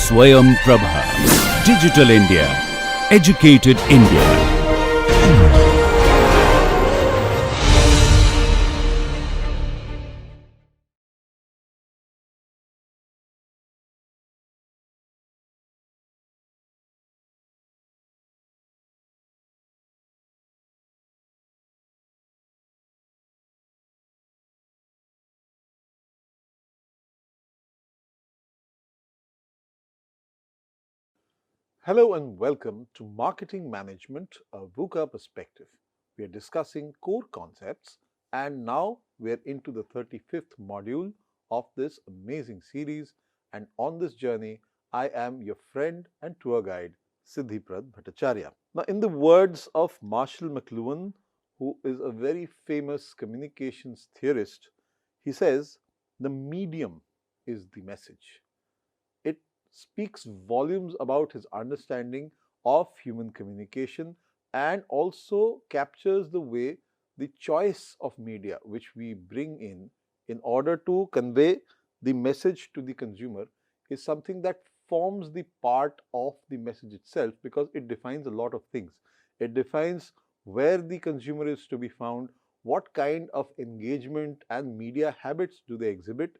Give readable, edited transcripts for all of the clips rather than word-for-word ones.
Swayam Prabha. Digital India. Educated India. Hello and welcome to Marketing Management, a VUCA perspective. We are discussing core concepts and now we are into the 35th module of this amazing series, and on this journey I am your friend and tour guide Siddhi Bhattacharyya. Now, in the words of Marshall McLuhan, who is a very famous communications theorist, he says the medium is the message. It speaks volumes about his understanding of human communication and also captures the way the choice of media which we bring in order to convey the message to the consumer is something that forms the part of the message itself, because it defines a lot of things. It defines where the consumer is to be found, what kind of engagement and media habits do they exhibit,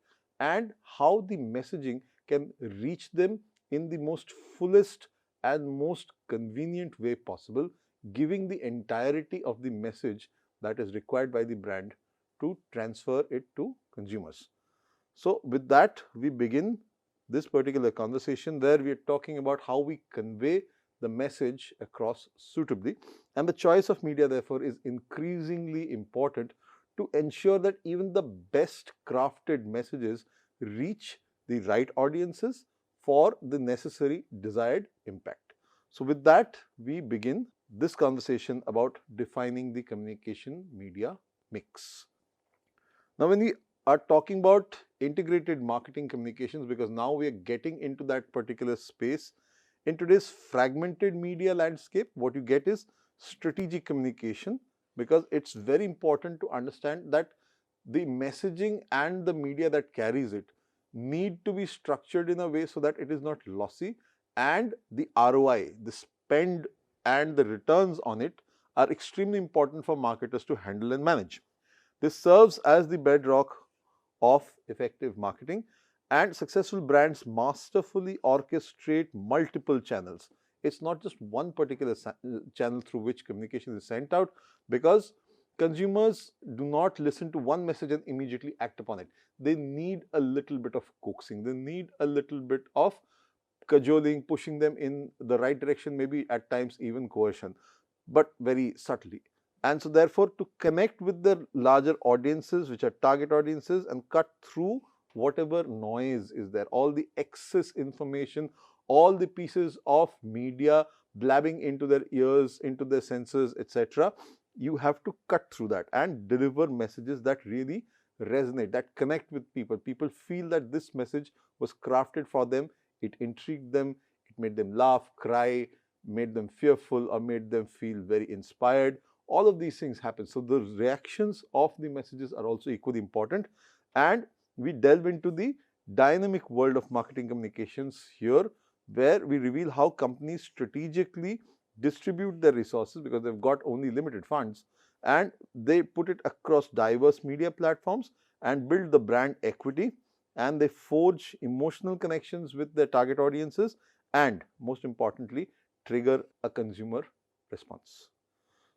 and how the messaging can reach them in the most fullest and most convenient way possible, giving the entirety of the message that is required by the brand to transfer it to consumers. So with that, we begin this particular conversation where we are talking about how we convey the message across suitably, and the choice of media therefore is increasingly important to ensure that even the best crafted messages reach the right audiences for the necessary desired impact. So with that, we begin this conversation about defining the communication media mix. Now, when we are talking about integrated marketing communications, because now we are getting into that particular space, in today's fragmented media landscape, what you get is strategic communication, because it's very important to understand that the messaging and the media that carries it need to be structured in a way so that it is not lossy, and the ROI, the spend and the returns on it are extremely important for marketers to handle and manage. This serves as the bedrock of effective marketing, and successful brands masterfully orchestrate multiple channels. It's not just one particular channel through which communication is sent out, because consumers do not listen to one message and immediately act upon it. They need a little bit of coaxing, they need a little bit of cajoling, pushing them in the right direction, maybe at times even coercion, but very subtly. And so therefore, to connect with the larger audiences, which are target audiences, and cut through whatever noise is there, all the excess information, all the pieces of media blabbing into their ears, into their senses, etc., you have to cut through that and deliver messages that really resonate, that connect with people. People feel that this message was crafted for them, it intrigued them, it made them laugh, cry, made them fearful, or made them feel very inspired. All of these things happen. So the reactions of the messages are also equally important, and we delve into the dynamic world of marketing communications here, where we reveal how companies strategically distribute their resources, because they've got only limited funds, and they put it across diverse media platforms and build the brand equity, and they forge emotional connections with their target audiences, and most importantly, trigger a consumer response.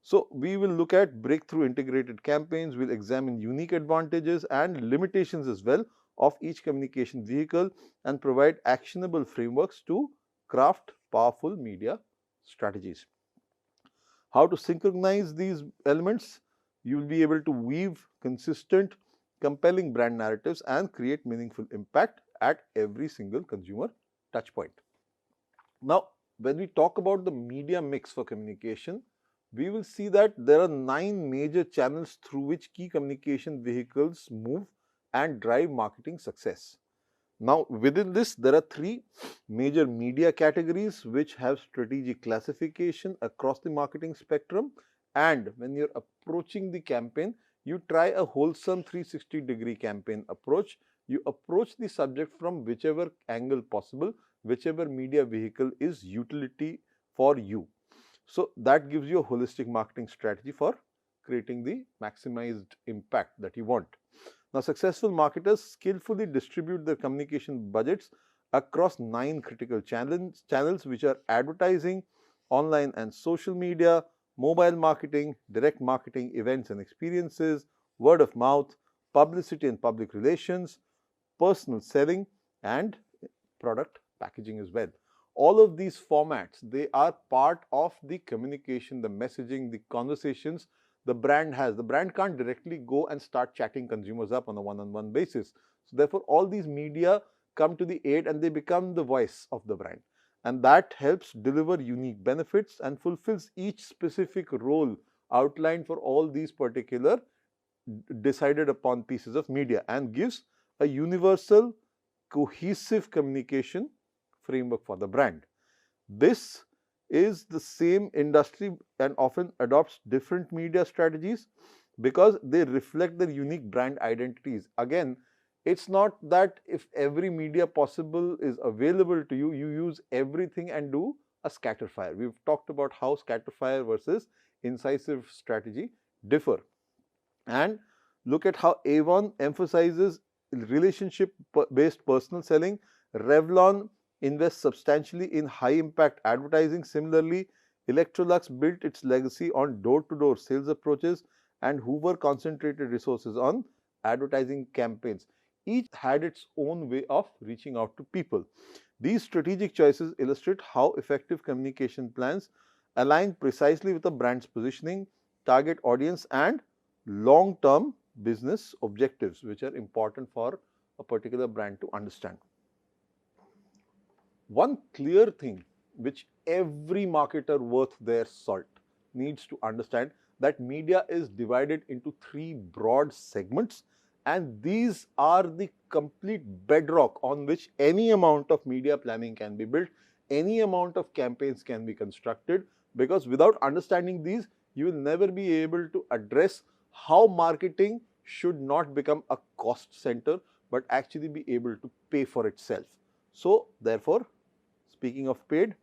So we will look at breakthrough integrated campaigns, we'll examine unique advantages and limitations as well of each communication vehicle, and provide actionable frameworks to craft powerful media strategies. How to synchronize these elements? You will be able to weave consistent, compelling brand narratives and create meaningful impact at every single consumer touchpoint. Now, when we talk about the media mix for communication, we will see that there are 9 major channels through which key communication vehicles move and drive marketing success. Now, within this, there are 3 major media categories which have strategic classification across the marketing spectrum, and when you're approaching the campaign, you try a wholesome 360-degree campaign approach. You approach the subject from whichever angle possible, whichever media vehicle is utility for you. So that gives you a holistic marketing strategy for creating the maximized impact that you want. Now, successful marketers skillfully distribute their communication budgets across 9 critical channels which are advertising, online and social media, mobile marketing, direct marketing, events and experiences, word of mouth, publicity and public relations, personal selling, and product packaging as well. All of these formats, they are part of the communication, the messaging, the conversations the brand has. The brand can't directly go and start chatting consumers up on a one-on-one basis. So therefore, all these media come to the aid and they become the voice of the brand. And that helps deliver unique benefits and fulfills each specific role outlined for all these particular decided upon pieces of media and gives a universal cohesive communication framework for the brand. This is the same industry and often adopts different media strategies because they reflect their unique brand identities. Again, it's not that if every media possible is available to you, you use everything and do a scatter fire. We've talked about how scatter fire versus incisive strategy differ. And look at how Avon emphasizes relationship-based personal selling. Revlon invests substantially in high-impact advertising. Similarly, Electrolux built its legacy on door-to-door sales approaches, and Hoover concentrated resources on advertising campaigns. Each had its own way of reaching out to people. These strategic choices illustrate how effective communication plans align precisely with a brand's positioning, target audience, and long-term business objectives, which are important for a particular brand to understand. One clear thing which every marketer worth their salt needs to understand, that media is divided into 3 broad segments, and these are the complete bedrock on which any amount of media planning can be built, any amount of campaigns can be constructed, because without understanding these, you will never be able to address how marketing should not become a cost center but actually be able to pay for itself. So therefore, speaking of paid,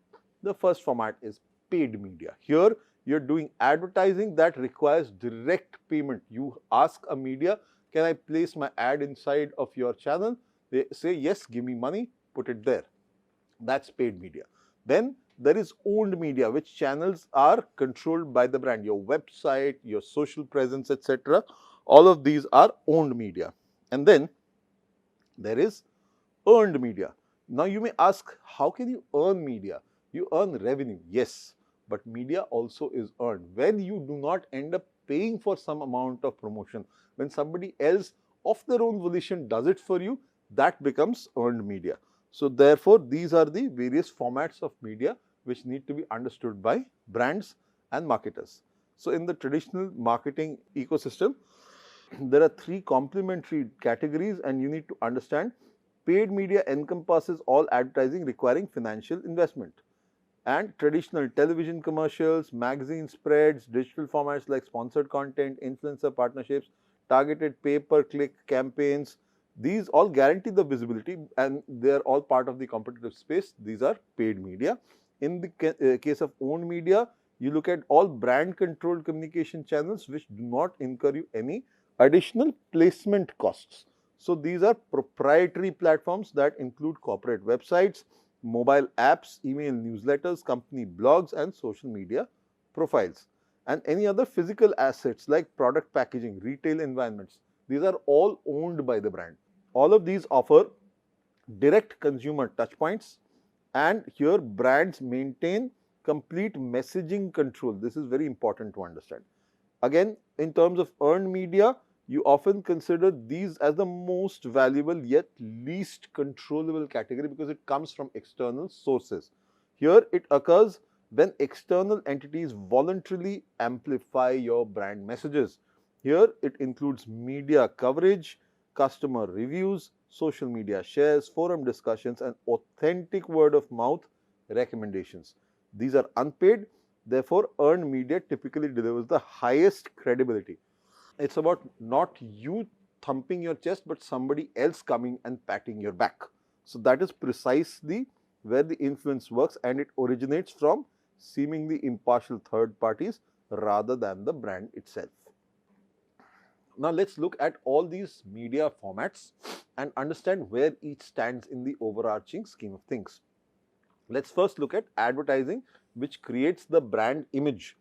the first format is paid media. Here you're doing advertising that requires direct payment. You ask a media, can I place my ad inside of your channel? They say yes, give me money, put it there. That's paid media. Then there is owned media, which channels are controlled by the brand. Your website, your social presence, etc. All of these are owned media. And then there is earned media. Now you may ask, how can you earn media? You earn revenue, yes, but media also is earned. When you do not end up paying for some amount of promotion, when somebody else of their own volition does it for you, that becomes earned media. So therefore, these are the various formats of media which need to be understood by brands and marketers. So in the traditional marketing ecosystem, there are 3 complementary categories, and you need to understand paid media encompasses all advertising requiring financial investment. And traditional television commercials, magazine spreads, digital formats like sponsored content, influencer partnerships, targeted pay-per-click campaigns, these all guarantee the visibility and they are all part of the competitive space. These are paid media. In the case of owned media, you look at all brand controlled communication channels which do not incur you any additional placement costs. So these are proprietary platforms that include corporate websites, mobile apps, email newsletters, company blogs, and social media profiles. And any other physical assets like product packaging, retail environments, these are all owned by the brand. All of these offer direct consumer touchpoints, and here brands maintain complete messaging control. This is very important to understand. Again, in terms of earned media, you often consider these as the most valuable yet least controllable category because it comes from external sources. Here it occurs when external entities voluntarily amplify your brand messages. Here it includes media coverage, customer reviews, social media shares, forum discussions, and authentic word of mouth recommendations. These are unpaid, therefore earned media typically delivers the highest credibility. It's about not you thumping your chest, but somebody else coming and patting your back. So that is precisely where the influence works and it originates from seemingly impartial third parties rather than the brand itself. Now let's look at all these media formats and understand where each stands in the overarching scheme of things. Let's first look at advertising, which creates the brand image.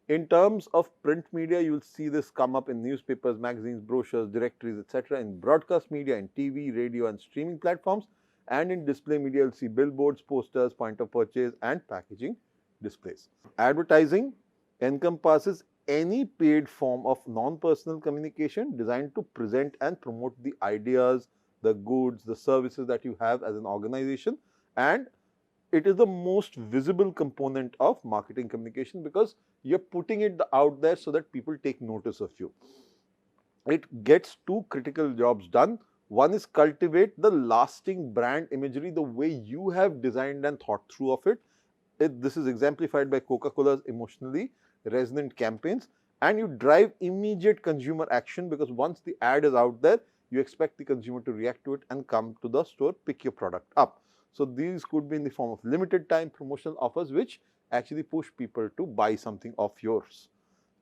In terms of print media, you will see this come up in newspapers, magazines, brochures, directories, etc. In broadcast media, in TV, radio and streaming platforms, and in display media, you'll see billboards, posters, point of purchase and packaging displays. Advertising encompasses any paid form of non-personal communication designed to present and promote the ideas, the goods, the services that you have as an organization, and it is the most visible component of marketing communication because you're putting it out there so that people take notice of you. It gets two critical jobs done. One is cultivate the lasting brand imagery the way you have designed and thought through of it. This is exemplified by Coca-Cola's emotionally resonant campaigns, and you drive immediate consumer action because once the ad is out there, you expect the consumer to react to it and come to the store, pick your product up. So these could be in the form of limited time promotional offers which actually push people to buy something of yours.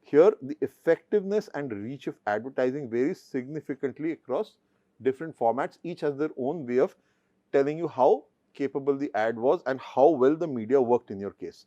Here, the effectiveness and reach of advertising varies significantly across different formats. Each has their own way of telling you how capable the ad was and how well the media worked in your case.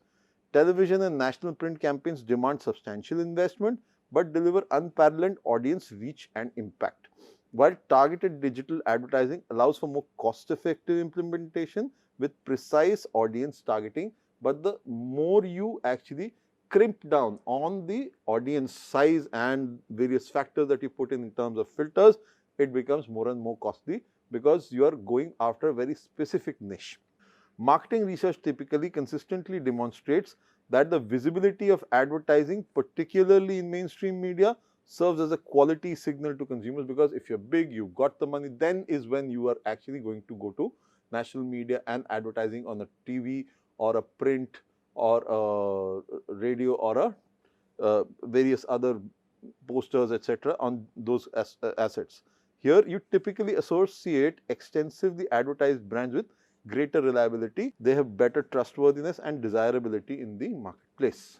Television and national print campaigns demand substantial investment but deliver unparalleled audience reach and impact, while targeted digital advertising allows for more cost-effective implementation with precise audience targeting. But the more you actually crimp down on the audience size and various factors that you put in terms of filters, it becomes more and more costly because you are going after a very specific niche. Marketing research typically consistently demonstrates that the visibility of advertising, particularly in mainstream media, serves as a quality signal to consumers because if you're big, you've got the money, then is when you are actually going to go to national media and advertising on a TV or a print or a radio or a various other posters, etc. on those assets. Here, you typically associate extensively advertised brands with greater reliability. They have better trustworthiness and desirability in the marketplace.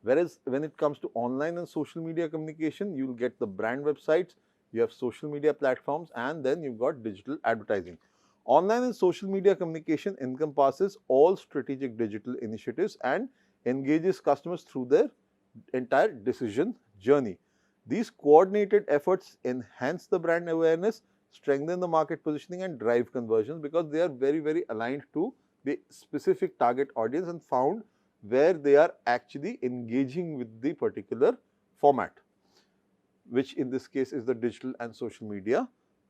Whereas when it comes to online and social media communication, you will get the brand websites, you have social media platforms, and then you've got digital advertising. Online and social media communication encompasses all strategic digital initiatives and engages customers through their entire decision journey. These coordinated efforts enhance the brand awareness, strengthen the market positioning and drive conversions because they are very, very aligned to the specific target audience and found where they are actually engaging with the particular format, which in this case is the digital and social media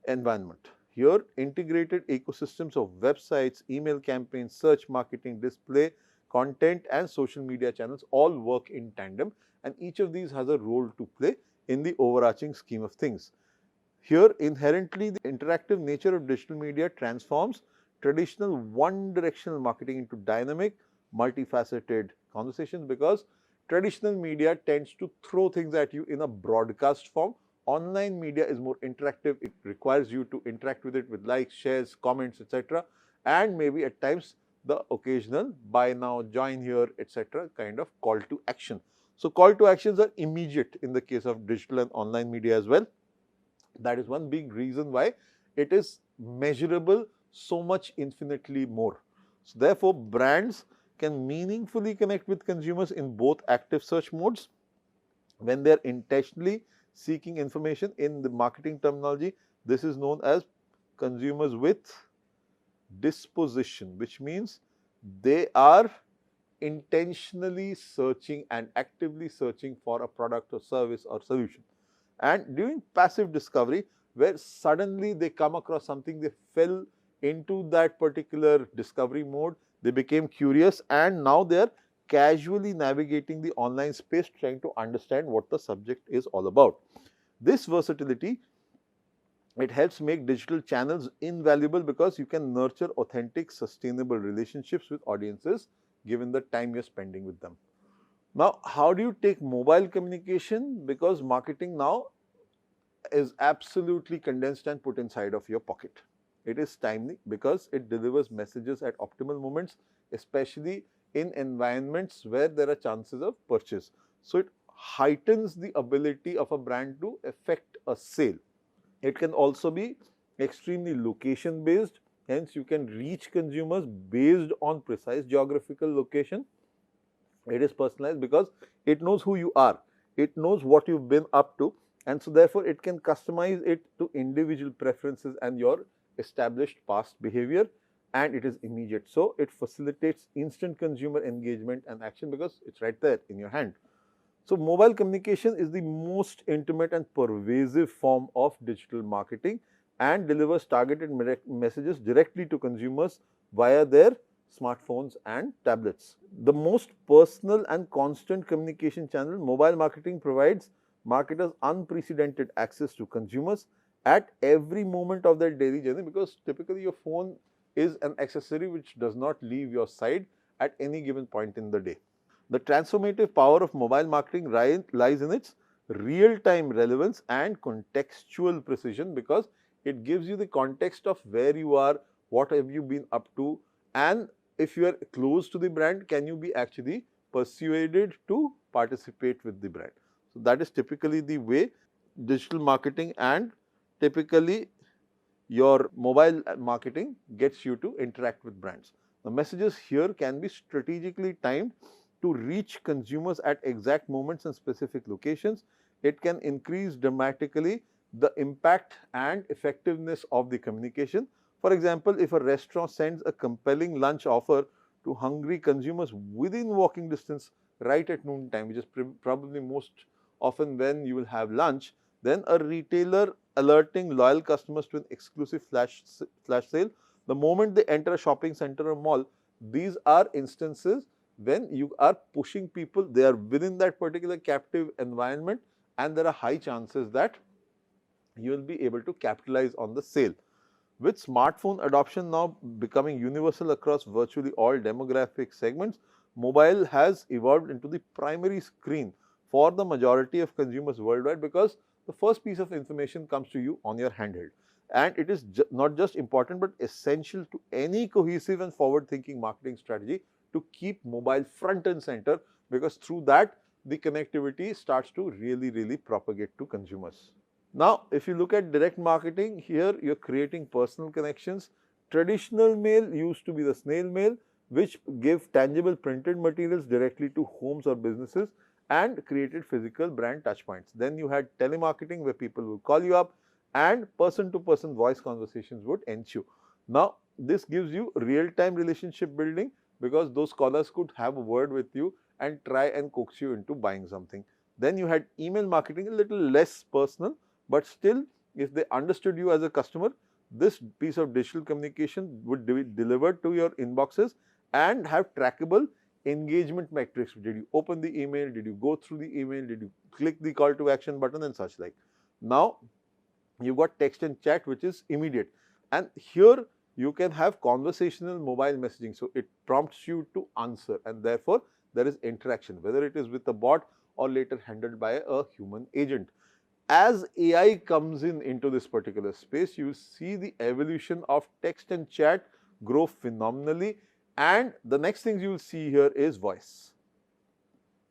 environment. Here, integrated ecosystems of websites, email campaigns, search marketing, display, content and social media channels all work in tandem, and each of these has a role to play in the overarching scheme of things. Here, inherently, the interactive nature of digital media transforms traditional one-directional marketing into dynamic, multifaceted conversations because traditional media tends to throw things at you in a broadcast form. Online media is more interactive. It requires you to interact with it with likes, shares, comments, etc. and maybe at times the occasional buy now, join here, etc. kind of call to action. So, call to actions are immediate in the case of digital and online media as well. That is one big reason why it is measurable so much infinitely more. So, therefore, brands can meaningfully connect with consumers in both active search modes when they are intentionally seeking information. In the marketing terminology, this is known as consumers with disposition, which means they are intentionally searching and actively searching for a product or service or solution. And during passive discovery, where suddenly they come across something, they fell into that particular discovery mode, they became curious and now they are casually navigating the online space trying to understand what the subject is all about. This versatility, it helps make digital channels invaluable because you can nurture authentic, sustainable relationships with audiences given the time you're spending with them. Now, how do you take mobile communication? Because marketing now is absolutely condensed and put inside of your pocket. It is timely because it delivers messages at optimal moments, especially in environments where there are chances of purchase. So it heightens the ability of a brand to effect a sale. It can also be extremely location based, hence you can reach consumers based on precise geographical location. It is personalized because it knows who you are, it knows what you've been up to, and so therefore it can customize it to individual preferences and your established past behavior, and it is immediate. So it facilitates instant consumer engagement and action because it's right there in your hand. So mobile communication is the most intimate and pervasive form of digital marketing and delivers targeted messages directly to consumers via their smartphones and tablets. The most personal and constant communication channel, mobile marketing provides marketers unprecedented access to consumers at every moment of their daily journey, because typically your phone is an accessory which does not leave your side at any given point in the day. The transformative power of mobile marketing lies in its real-time relevance and contextual precision, because it gives you the context of where you are, what have you been up to, and if you are close to the brand, can you be actually persuaded to participate with the brand. So that is typically the way digital marketing and typically your mobile marketing gets you to interact with brands. The messages here can be strategically timed to reach consumers at exact moments and specific locations. It can increase dramatically the impact and effectiveness of the communication. For example, if a restaurant sends a compelling lunch offer to hungry consumers within walking distance right at noon time, which is probably most often when you will have lunch, then a retailer alerting loyal customers to an exclusive flash sale the moment they enter a shopping center or mall. These are instances when you are pushing people, they are within that particular captive environment, and there are high chances that you will be able to capitalize on the sale. With smartphone adoption now becoming universal across virtually all demographic segments, mobile has evolved into the primary screen for the majority of consumers worldwide, because the first piece of information comes to you on your handheld. And it is not just important but essential to any cohesive and forward-thinking marketing strategy to keep mobile front and center, because through that the connectivity starts to really propagate to consumers. Now, if you look at direct marketing, here you're creating personal connections. Traditional mail used to be the snail mail, which gave tangible printed materials directly to homes or businesses and created physical brand touchpoints. Then you had telemarketing, where people would call you up and person-to-person voice conversations would ensue. Now, this gives you real-time relationship building, because those callers could have a word with you and try and coax you into buying something. Then you had email marketing, a little less personal, but still, if they understood you as a customer, this piece of digital communication would be delivered to your inboxes and have trackable engagement metrics. Did you open the email? Did you go through the email? Did you click the call to action button and such like? Now, you've got text and chat, which is immediate. And here you can have conversational mobile messaging. So it prompts you to answer, and therefore there is interaction, whether it is with a bot or later handled by a human agent. As AI comes into this particular space, you see the evolution of text and chat grow phenomenally, and the next thing you will see here is voice,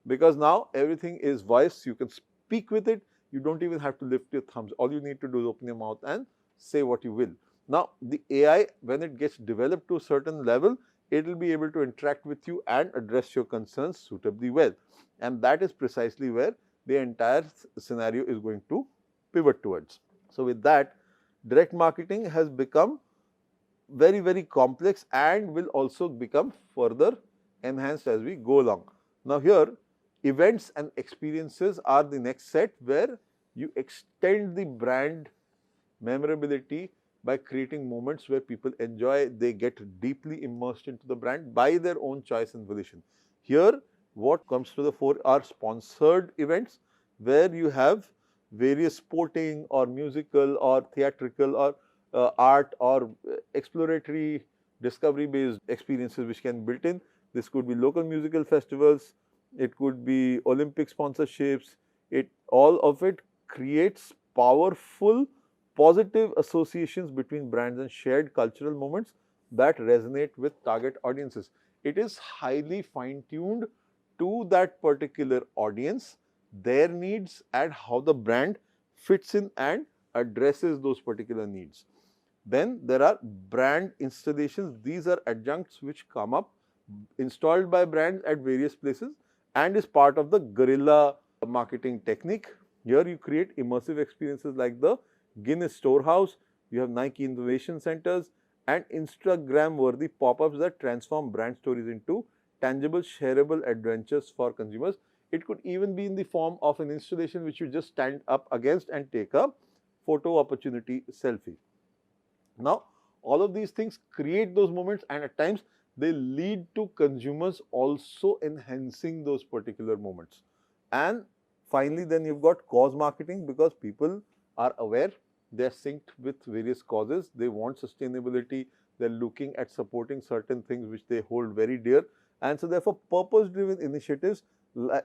because now everything is voice. You can speak with it, you don't even have to lift your thumbs. All you need to do is open your mouth and say what you will. Now, the AI, when it gets developed to a certain level, it will be able to interact with you and address your concerns suitably well, and that is precisely where the entire scenario is going to pivot towards. So with that, direct marketing has become very complex and will also become further enhanced as we go along. Now here, events and experiences are the next set, where you extend the brand memorability by creating moments where people enjoy, they get deeply immersed into the brand by their own choice and volition. Here, what comes to the fore are sponsored events, where you have various sporting or musical or theatrical or art or exploratory discovery based experiences which can be built in. This could be local musical festivals, it could be Olympic sponsorships, all of it creates powerful positive associations between brands and shared cultural moments that resonate with target audiences. It is highly fine-tuned to that particular audience, their needs, and how the brand fits in and addresses those particular needs. Then there are brand installations. These are adjuncts which come up installed by brands at various places and is part of the guerrilla marketing technique. Here you create immersive experiences like the Guinness Storehouse, you have Nike Innovation Centers and Instagram worthy pop-ups that transform brand stories into tangible, shareable adventures for consumers. It could even be in the form of an installation which you just stand up against and take a photo opportunity selfie. Now, all of these things create those moments, and at times they lead to consumers also enhancing those particular moments. And finally, then you've got cause marketing, because people are aware, they're synced with various causes, they want sustainability, they're looking at supporting certain things which they hold very dear. And so therefore, purpose-driven initiatives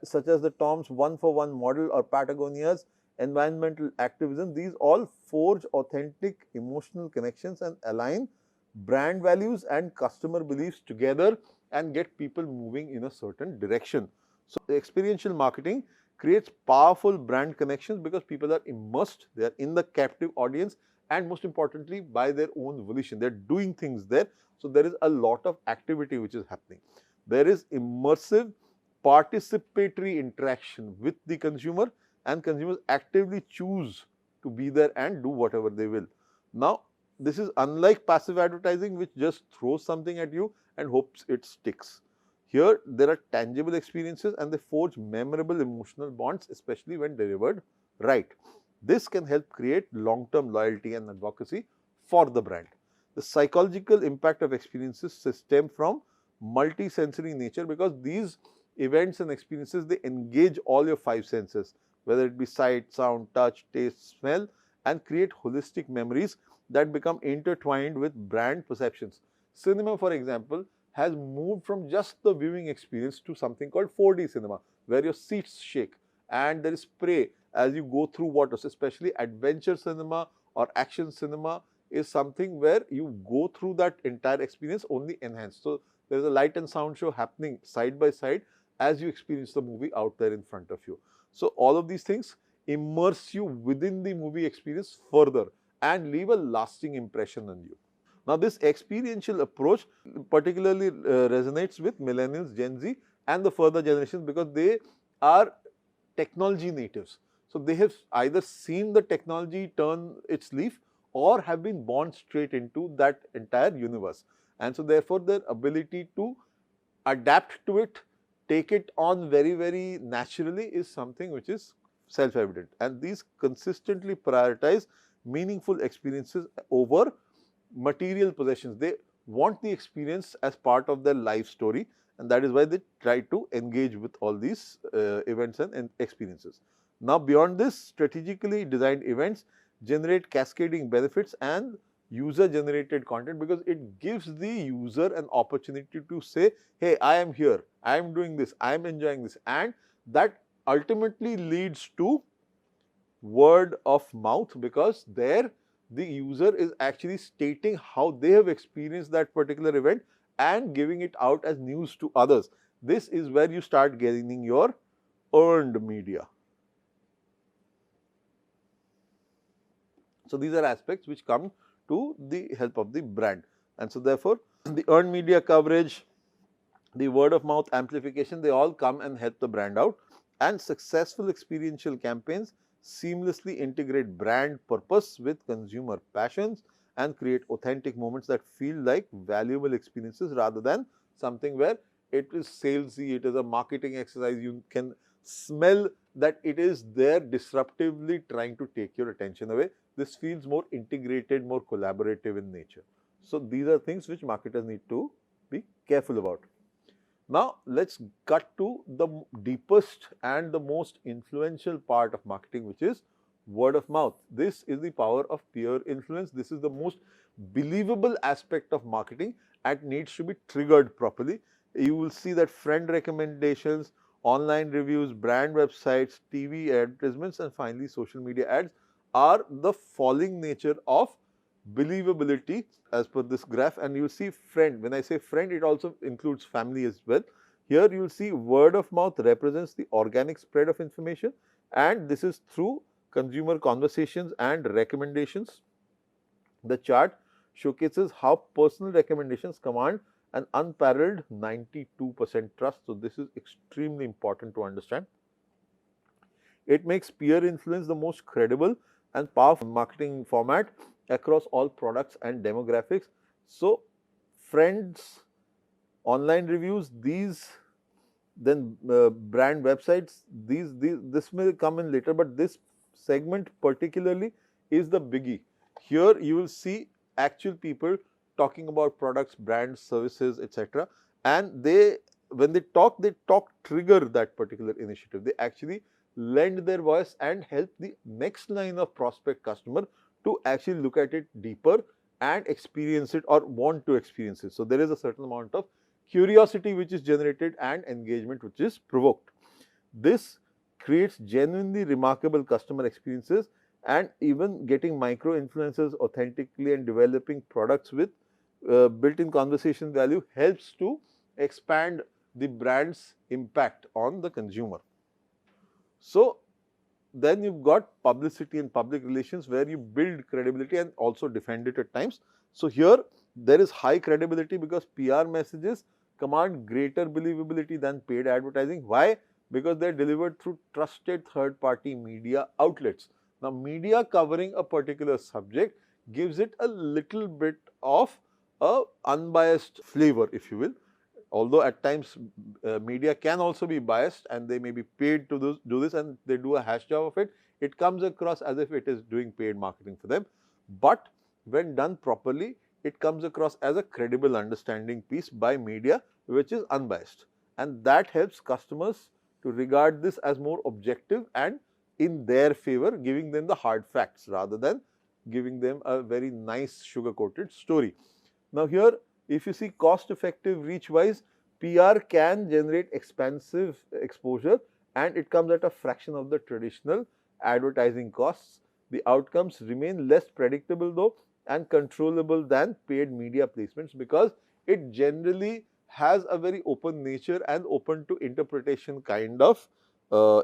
such as the Tom's 1-for-1 model or Patagonia's environmental activism, these all forge authentic emotional connections and align brand values and customer beliefs together and get people moving in a certain direction. So, experiential marketing creates powerful brand connections because people are immersed, they are in the captive audience, and most importantly by their own volition, they are doing things there. So, there is a lot of activity which is happening. There is immersive participatory interaction with the consumer, and consumers actively choose to be there and do whatever they will. Now, this is unlike passive advertising which just throws something at you and hopes it sticks. Here, there are tangible experiences and they forge memorable emotional bonds, especially when delivered right. This can help create long-term loyalty and advocacy for the brand. The psychological impact of experiences stem from multi-sensory nature, because these events and experiences, they engage all your five senses, whether it be sight, sound, touch, taste, smell, and create holistic memories that become intertwined with brand perceptions. Cinema, for example, has moved from just the viewing experience to something called 4D cinema, where your seats shake and there is spray as you go through water. So especially adventure cinema or action cinema is something where you go through that entire experience only enhanced. So there is a light and sound show happening side by side as you experience the movie out there in front of you. So all of these things immerse you within the movie experience further and leave a lasting impression on you. Now, this experiential approach particularly resonates with millennials, Gen Z and the further generations, because they are technology natives. So, they have either seen the technology turn its leaf or have been born straight into that entire universe. And so, therefore, their ability to adapt to it, take it on very, very naturally is something which is self-evident. And these consistently prioritize meaningful experiences over material possessions. They want the experience as part of their life story, and that is why they try to engage with all these events and experiences. Now, beyond this, strategically designed events generate cascading benefits and user generated content, because it gives the user an opportunity to say, hey, I am here, I am doing this, I am enjoying this, and that ultimately leads to word of mouth, because there the user is actually stating how they have experienced that particular event and giving it out as news to others. This is where you start gaining your earned media. So, these are aspects which come to the help of the brand, and so therefore, the earned media coverage, the word of mouth amplification, they all come and help the brand out. And successful experiential campaigns seamlessly integrate brand purpose with consumer passions and create authentic moments that feel like valuable experiences rather than something where it is salesy, it is a marketing exercise. You can smell that it is there disruptively trying to take your attention away. This feels more integrated, more collaborative in nature. So, these are things which marketers need to be careful about. Now, let's cut to the deepest and the most influential part of marketing, which is word of mouth. This is the power of peer influence. This is the most believable aspect of marketing and needs to be triggered properly. You will see that friend recommendations, online reviews, brand websites, TV advertisements, and finally social media ads are the falling nature of believability as per this graph. And you see friend, when I say friend, it also includes family as well. Here you will see word of mouth represents the organic spread of information, and this is through consumer conversations and recommendations. The chart showcases how personal recommendations command an unparalleled 92% trust. So, this is extremely important to understand. It makes peer influence the most credible and powerful marketing format across all products and demographics. So, friends, online reviews, these, then brand websites, this may come in later, but this segment particularly is the biggie. Here you will see actual people talking about products, brands, services, etc. And when they talk trigger that particular initiative. They actually lend their voice and help the next line of prospect customer to actually look at it deeper and experience it or want to experience it. So, there is a certain amount of curiosity which is generated and engagement which is provoked. This creates genuinely remarkable customer experiences, and even getting micro influencers authentically and developing products with built-in conversation value helps to expand the brand's impact on the consumer. So, then you've got publicity and public relations where you build credibility and also defend it at times. So, here there is high credibility because PR messages command greater believability than paid advertising. Why? Because they are delivered through trusted third-party media outlets. Now, media covering a particular subject gives it a little bit of a unbiased flavor, if you will. Although at times media can also be biased and they may be paid to do this, and they do a hash job of it, it comes across as if it is doing paid marketing for them. But when done properly, it comes across as a credible understanding piece by media which is unbiased, and that helps customers to regard this as more objective and in their favor, giving them the hard facts rather than giving them a very nice sugar-coated story. Now, here if you see cost effective reach wise, PR can generate expensive exposure and it comes at a fraction of the traditional advertising costs. The outcomes remain less predictable though and controllable than paid media placements, because it generally has a very open nature and open to interpretation kind of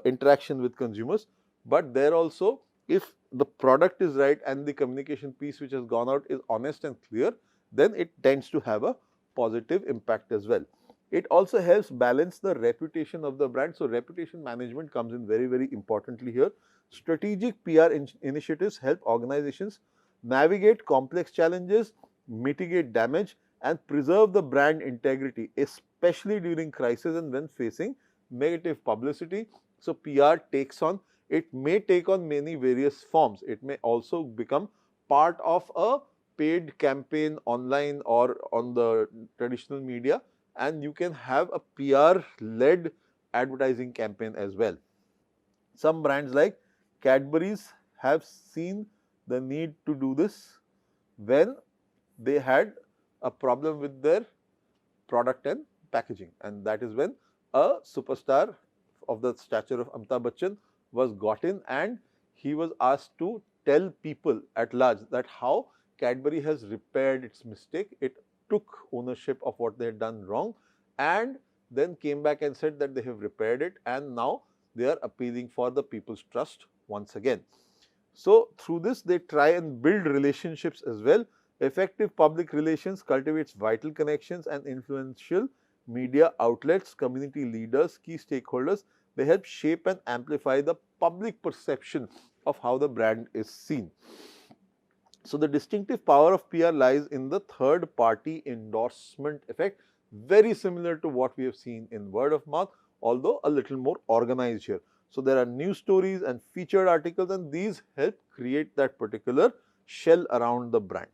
interaction with consumers. But there also, if the product is right and the communication piece which has gone out is honest and clear, then it tends to have a positive impact as well. It also helps balance the reputation of the brand. So, reputation management comes in very, very importantly here. Strategic PR initiatives help organizations navigate complex challenges, mitigate damage and preserve the brand integrity, especially during crisis and when facing negative publicity. So, PR may take on many various forms. It may also become part of a paid campaign online or on the traditional media, and you can have a PR led advertising campaign as well. Some brands like Cadbury's have seen the need to do this when they had a problem with their product and packaging, and that is when a superstar of the stature of Amitabh Bachchan was got in and he was asked to tell people at large that how Cadbury has repaired its mistake. It took ownership of what they had done wrong and then came back and said that they have repaired it, and now they are appealing for the people's trust once again. So, through this they try and build relationships as well. Effective public relations cultivates vital connections and influential media outlets, community leaders, key stakeholders. They help shape and amplify the public perception of how the brand is seen. So, the distinctive power of PR lies in the third party endorsement effect, very similar to what we have seen in word of mouth, although a little more organized here. So, there are news stories and featured articles, and these help create that particular shell around the brand.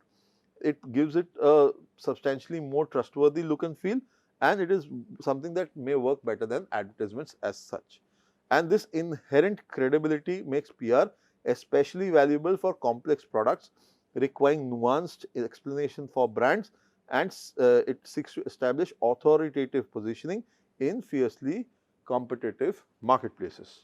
It gives it a substantially more trustworthy look and feel, and it is something that may work better than advertisements as such. And this inherent credibility makes PR especially valuable for complex products requiring nuanced explanation for brands, and it seeks to establish authoritative positioning in fiercely competitive marketplaces.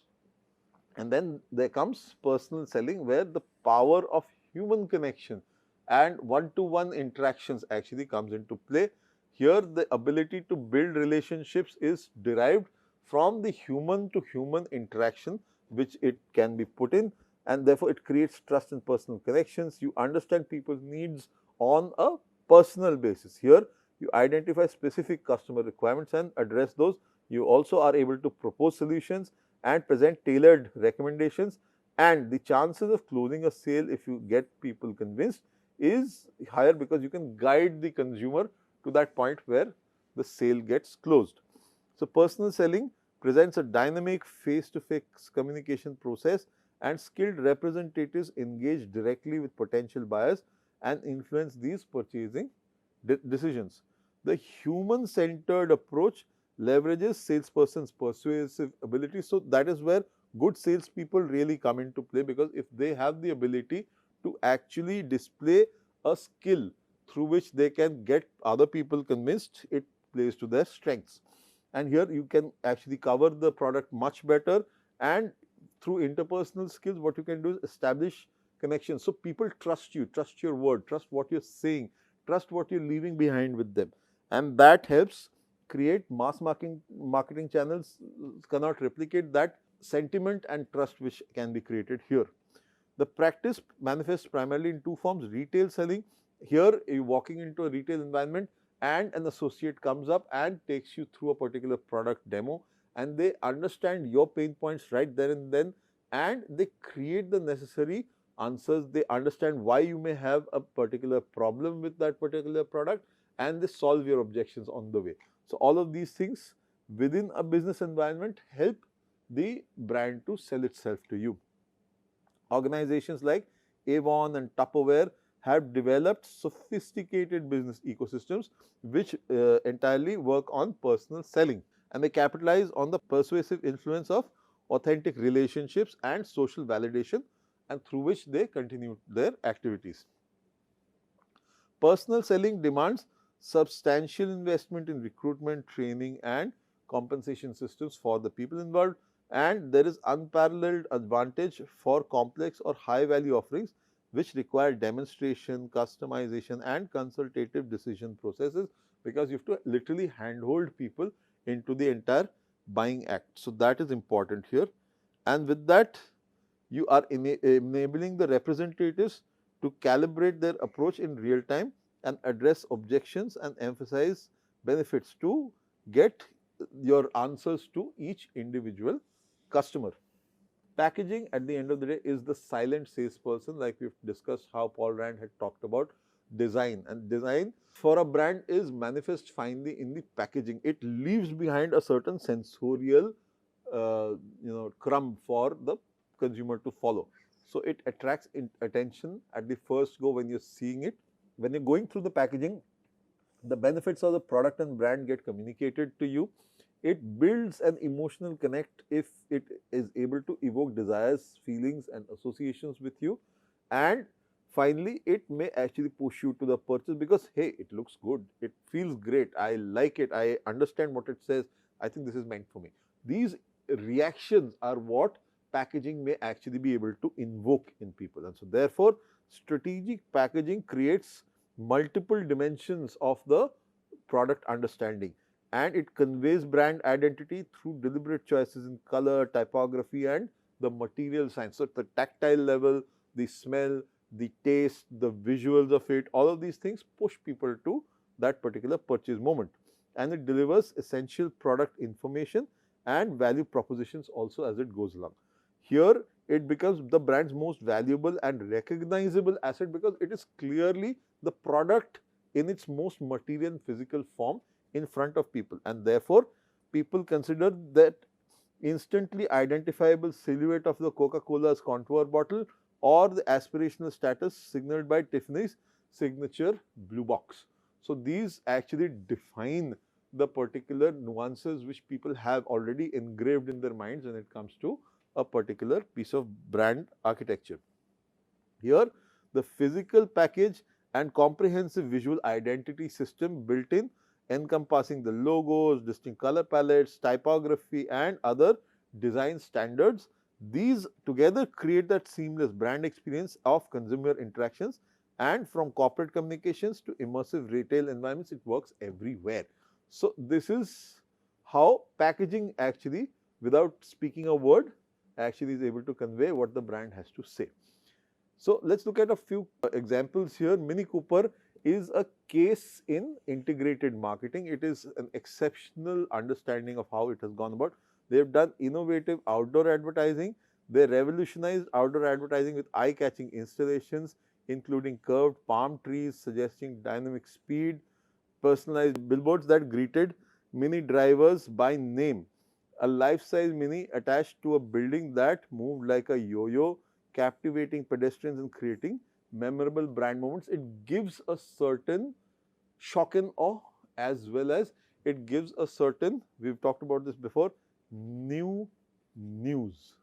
And then there comes personal selling, where the power of human connection and one-to-one interactions actually comes into play. Here, the ability to build relationships is derived from the human to human interaction which it can be put in, and therefore it creates trust and personal connections. You understand people's needs on a personal basis. Here, you identify specific customer requirements and address those. You also are able to propose solutions and present tailored recommendations, and the chances of closing a sale, if you get people convinced, is higher because you can guide the consumer to that point where the sale gets closed. So, personal selling presents a dynamic face-to-face communication process, and skilled representatives engage directly with potential buyers and influence these purchasing decisions. The human-centered approach leverages salesperson's persuasive ability. So, that is where good salespeople really come into play, because if they have the ability to actually display a skill through which they can get other people convinced, it plays to their strengths. And here you can actually cover the product much better, and through interpersonal skills what you can do is establish connections. So, people trust you, trust your word, trust what you're saying, trust what you're leaving behind with them, and that helps create mass marketing channels cannot replicate that sentiment and trust which can be created here. The practice manifests primarily in two forms: retail selling. Here you're walking into a retail environment and an associate comes up and takes you through a particular product demo, and they understand your pain points right there and then, and they create the necessary answers. They understand why you may have a particular problem with that particular product, and they solve your objections on the way. So, all of these things within a business environment help the brand to sell itself to you. Organizations like Avon and Tupperware have developed sophisticated business ecosystems which entirely work on personal selling, and they capitalize on the persuasive influence of authentic relationships and social validation, and through which they continue their activities. Personal selling demands substantial investment in recruitment, training and compensation systems for the people involved, and there is unparalleled advantage for complex or high value offerings which require demonstration, customization and consultative decision processes, because you have to literally handhold people into the entire buying act. So, that is important here, and with that you are enabling the representatives to calibrate their approach in real time and address objections and emphasize benefits to get your answers to each individual customer. Packaging at the end of the day is the silent salesperson, like we've discussed how Paul Rand had talked about design, and design for a brand is manifest finely in the packaging. It leaves behind a certain sensorial crumb for the consumer to follow. So, it attracts attention at the first go when you're seeing it. When you're going through the packaging, the benefits of the product and brand get communicated to you. It builds an emotional connect if it is able to evoke desires, feelings and associations with you, and finally it may actually push you to the purchase because, hey, it looks good, it feels great, I like it, I understand what it says, I think this is meant for me. These reactions are what packaging may actually be able to invoke in people, and so therefore strategic packaging creates multiple dimensions of the product understanding, and it conveys brand identity through deliberate choices in color, typography and the material science. So, the tactile level, the smell, the taste, the visuals of it, all of these things push people to that particular purchase moment, and it delivers essential product information and value propositions also as it goes along. Here it becomes the brand's most valuable and recognizable asset because it is clearly the product in its most material and physical form in front of people, and therefore people consider that instantly identifiable silhouette of the Coca-Cola's contour bottle or the aspirational status signaled by Tiffany's signature blue box. So, these actually define the particular nuances which people have already engraved in their minds when it comes to a particular piece of brand architecture. Here, the physical package and comprehensive visual identity system built in, encompassing the logos, distinct color palettes, typography and other design standards, These together create that seamless brand experience of consumer interactions, and from corporate communications to immersive retail environments, it works everywhere. So this is how packaging actually, without speaking a word, actually is able to convey what the brand has to say. So let's look at a few examples here. Mini Cooper is a case in integrated marketing. It is an exceptional understanding of how it has gone about. They've done innovative outdoor advertising. They revolutionized outdoor advertising with eye-catching installations, including curved palm trees suggesting dynamic speed, personalized billboards that greeted Mini drivers by name, a life-size Mini attached to a building that moved like a yo-yo, captivating pedestrians and creating memorable brand moments. It gives a certain shock and awe, as well as it gives a certain, we've talked about this before, new news.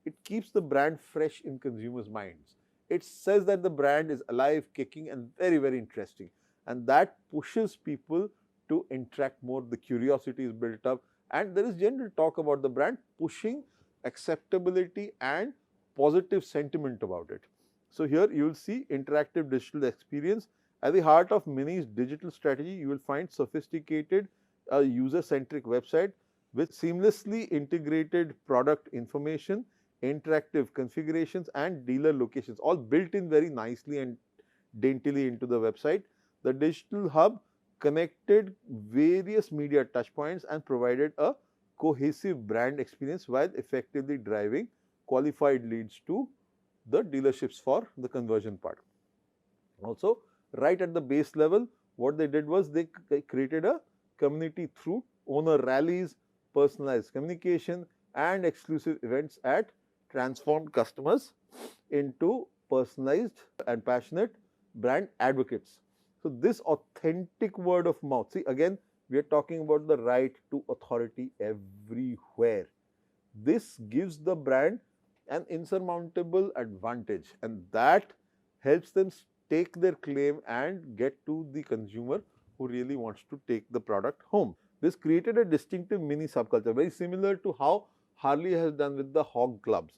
It keeps the brand fresh in consumers' minds. It says that the brand is alive, kicking, and very, very interesting. And that pushes people to interact more. The curiosity is built up, and there is general talk about the brand pushing acceptability and positive sentiment about it. So here you will see interactive digital experience. At the heart of Mini's digital strategy, you will find sophisticated user-centric website with seamlessly integrated product information, interactive configurations, and dealer locations, all built in very nicely and daintily into the website. The digital hub connected various media touchpoints and provided a cohesive brand experience while effectively driving qualified leads to the dealerships for the conversion part. Also, right at the base level, what they did was they created a community through owner rallies, personalized communication, and exclusive events that transformed customers into personalized and passionate brand advocates. So this authentic word of mouth, see again, we are talking about the right to authority everywhere. This gives the brand an insurmountable advantage, and that helps them stake their claim and get to the consumer who really wants to take the product home. This created a distinctive Mini subculture, very similar to how Harley has done with the hog clubs,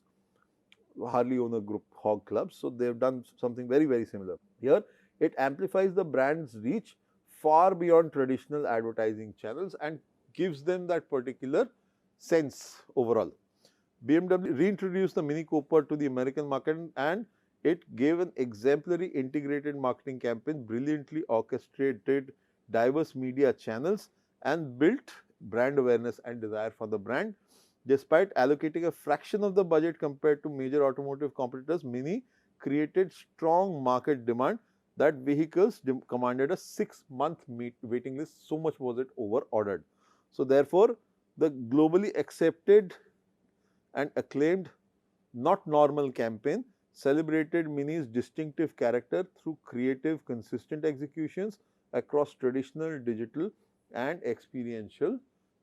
Harley owner group hog clubs. So they have done something very, very similar. Here it amplifies the brand's reach far beyond traditional advertising channels and gives them that particular sense overall. BMW reintroduced the Mini Cooper to the American market, and it gave an exemplary integrated marketing campaign, brilliantly orchestrated diverse media channels, and built brand awareness and desire for the brand. Despite allocating a fraction of the budget compared to major automotive competitors, Mini created strong market demand that vehicles commanded a 6-month waiting list. So much was it over ordered. So therefore, the globally accepted and acclaimed Not Normal campaign celebrated Mini's distinctive character through creative, consistent executions across traditional, digital, and experiential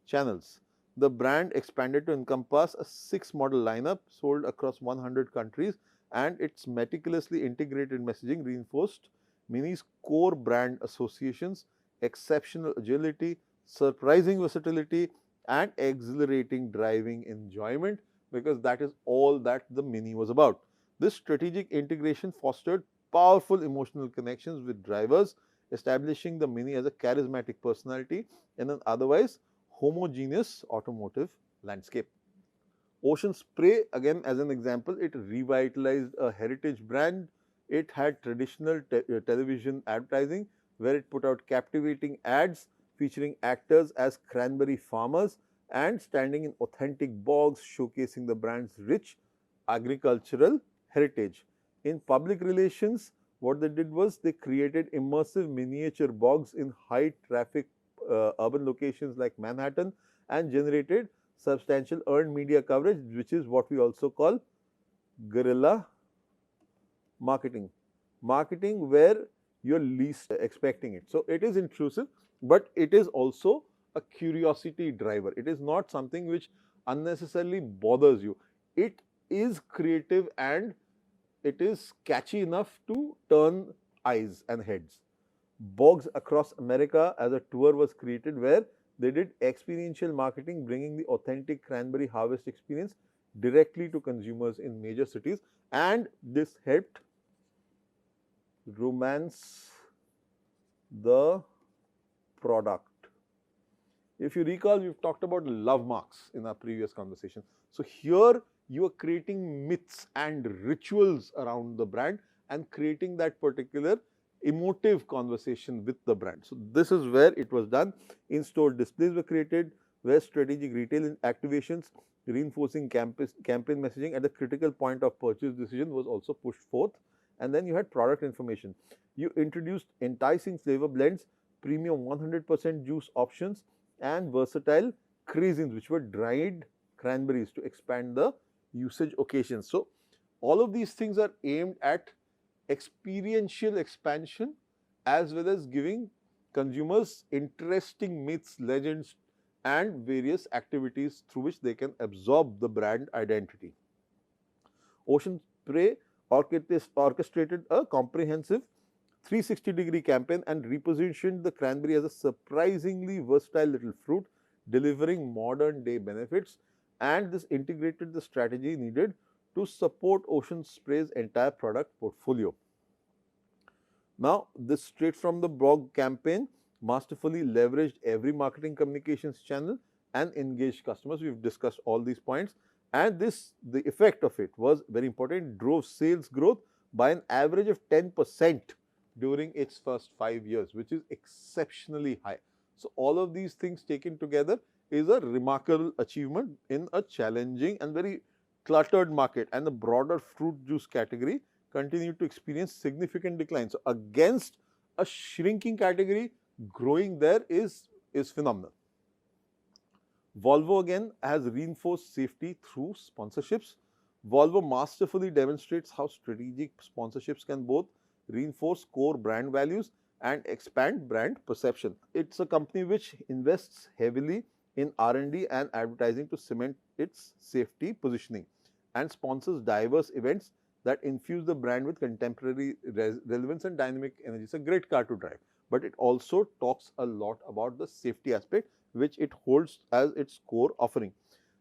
channels. The brand expanded to encompass a 6-model lineup sold across 100 countries, and its meticulously integrated messaging reinforced Mini's core brand associations, exceptional agility, surprising versatility, and exhilarating driving enjoyment, because that is all that the Mini was about. This strategic integration fostered powerful emotional connections with drivers, establishing the Mini as a charismatic personality in an otherwise homogeneous automotive landscape. Ocean Spray, again as an example, it revitalized a heritage brand. It had traditional television advertising where it put out captivating ads featuring actors as cranberry farmers and standing in authentic bogs, showcasing the brand's rich agricultural heritage. In public relations, what they did was they created immersive miniature bogs in high traffic urban locations like Manhattan and generated substantial earned media coverage, which is what we also call guerrilla marketing. Marketing where you're least expecting it. So it is intrusive, but it is also a curiosity driver. It is not something which unnecessarily bothers you. It is creative and it is catchy enough to turn eyes and heads. Bogs Across America as a tour was created where they did experiential marketing, bringing the authentic cranberry harvest experience directly to consumers in major cities, and this helped romance the product. If you recall, we've talked about love marks in our previous conversation. So here you are creating myths and rituals around the brand and creating that particular emotive conversation with the brand. So this is where it was done. In-store displays were created, where strategic retail activations, reinforcing campaign messaging at the critical point of purchase decision was also pushed forth. And then you had product information. You introduced enticing flavor blends, premium 100% juice options, and versatile craisins, which were dried cranberries to expand the usage occasions. So all of these things are aimed at experiential expansion as well as giving consumers interesting myths, legends, and various activities through which they can absorb the brand identity. Ocean Spray orchestrated a comprehensive 360-degree campaign and repositioned the cranberry as a surprisingly versatile little fruit, delivering modern day benefits, and this integrated the strategy needed to support Ocean Spray's entire product portfolio. Now, this straight from the blog campaign masterfully leveraged every marketing communications channel and engaged customers. We've discussed all these points, and the effect of it was very important. It drove sales growth by an average of 10% during its first 5 years, which is exceptionally high. So all of these things taken together is a remarkable achievement in a challenging and very cluttered market, and the broader fruit juice category continued to experience significant decline. So against a shrinking category, growing there is phenomenal. Volvo again has reinforced safety through sponsorships. Volvo masterfully demonstrates how strategic sponsorships can both reinforce core brand values and expand brand perception. It's a company which invests heavily in R&D and advertising to cement its safety positioning and sponsors diverse events that infuse the brand with contemporary relevance and dynamic energy. It's a great car to drive, but it also talks a lot about the safety aspect which it holds as its core offering.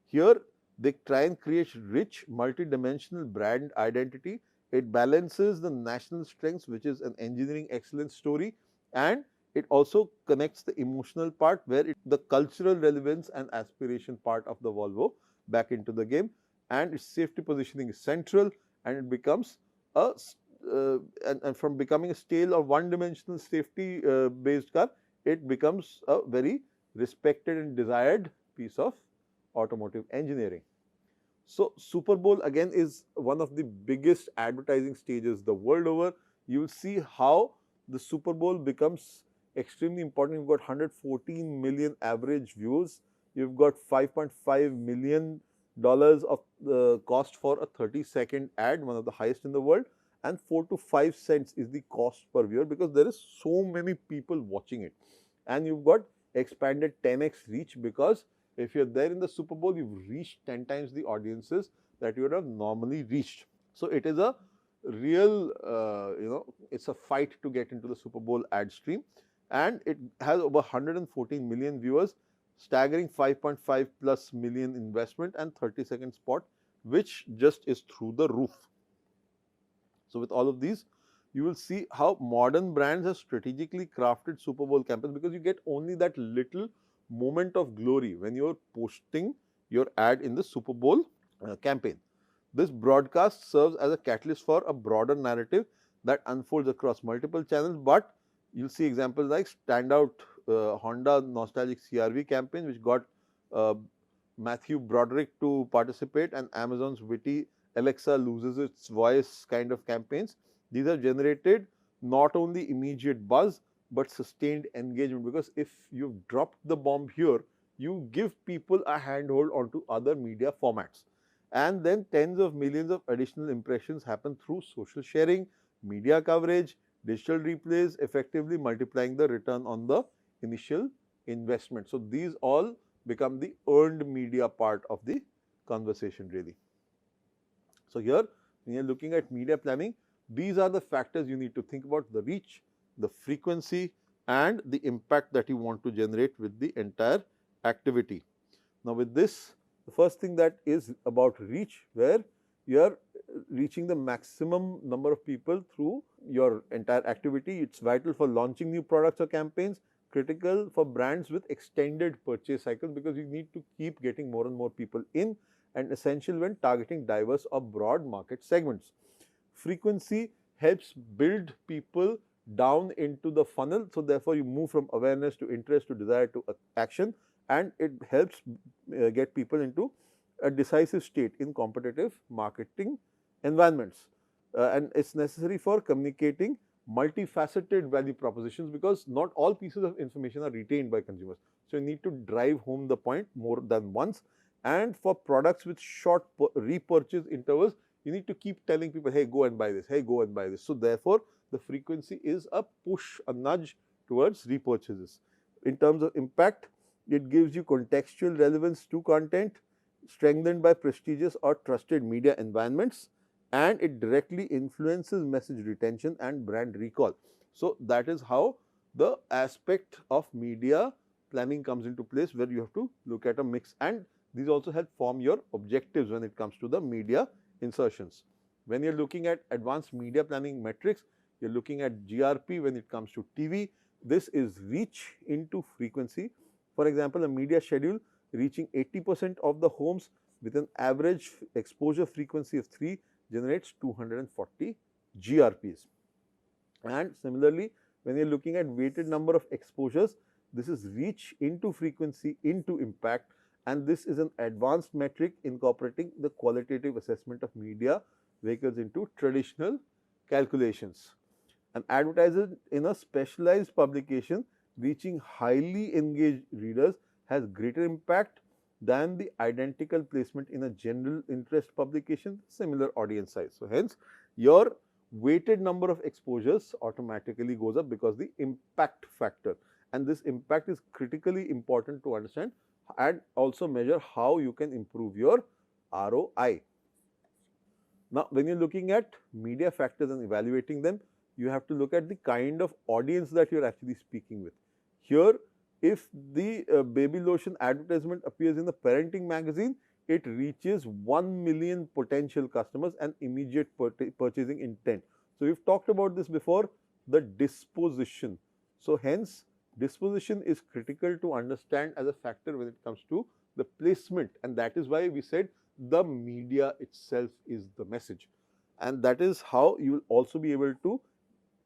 Here they try and create rich multi-dimensional brand identity. It balances the national strengths, which is an engineering excellence story, and it also connects the emotional part where the cultural relevance and aspiration part of the Volvo back into the game, and its safety positioning is central, and it becomes and from becoming a stale or one-dimensional safety based car, it becomes a very respected and desired piece of automotive engineering. So Super Bowl again is one of the biggest advertising stages the world over. You will see how the Super Bowl becomes extremely important. You've got 114 million average views. You've got $5.5 million of the cost for a 30-second ad, one of the highest in the world, and 4 to 5 cents is the cost per viewer because there is so many people watching it. And you've got expanded 10x reach because if you're there in the Super Bowl, you've reached 10 times the audiences that you would have normally reached. So it is a real, it's a fight to get into the Super Bowl ad stream, and it has over 114 million viewers, staggering 5.5 plus million investment and 30-second spot, which just is through the roof. So with all of these, you will see how modern brands have strategically crafted Super Bowl campaigns because you get only that little moment of glory when you are posting your ad in the Super Bowl campaign. This broadcast serves as a catalyst for a broader narrative that unfolds across multiple channels, but you'll see examples like standout Honda nostalgic CRV campaign, which got Matthew Broderick to participate, and Amazon's witty Alexa loses its voice kind of campaigns. These have generated not only immediate buzz but sustained engagement, because if you've dropped the bomb here, you give people a handhold onto other media formats, and then tens of millions of additional impressions happen through social sharing, media coverage, digital replays, effectively multiplying the return on the initial investment. So these all become the earned media part of the conversation really. So here when you're looking at media planning, these are the factors you need to think about: the reach, the frequency, and the impact that you want to generate with the entire activity. Now with this, The first thing that is about reach, where you are reaching the maximum number of people through your entire activity. It's vital for launching new products or campaigns, critical for brands with extended purchase cycles because you need to keep getting more and more people in, and essential when targeting diverse or broad market segments. Frequency helps build people down into the funnel, so therefore you move from awareness to interest to desire to action, and it helps get people into a decisive state in competitive marketing environments. And it's necessary for communicating multifaceted value propositions because not all pieces of information are retained by consumers. So you need to drive home the point more than once. And for products with short repurchase intervals, you need to keep telling people, hey, go and buy this, hey, go and buy this. So therefore, the frequency is a push, a nudge towards repurchases. In terms of impact, it gives you contextual relevance to content, strengthened by prestigious or trusted media environments, and it directly influences message retention and brand recall. So that is how the aspect of media planning comes into place, where you have to look at a mix, and these also help form your objectives when it comes to the media insertions. When you're looking at advanced media planning metrics, you're looking at GRP when it comes to TV. This is reach into frequency. For example, a media schedule reaching 80% of the homes with an average exposure frequency of 3 generates 240 GRPs. And similarly, when you're looking at weighted number of exposures, this is reach into frequency into impact, and this is an advanced metric incorporating the qualitative assessment of media vehicles into traditional calculations. An advertiser in a specialized publication reaching highly engaged readers has greater impact than the identical placement in a general interest publication, similar audience size. So hence, your weighted number of exposures automatically goes up because the impact factor, and this impact is critically important to understand and also measure how you can improve your ROI. Now, when you're looking at media factors and evaluating them, you have to look at the kind of audience that you're actually speaking with. Here, if the baby lotion advertisement appears in the parenting magazine, it reaches 1 million potential customers and immediate purchasing intent. So, we've talked about this before, the disposition. So, hence, disposition is critical to understand as a factor when it comes to the placement, and that is why we said the media itself is the message, and that is how you will also be able to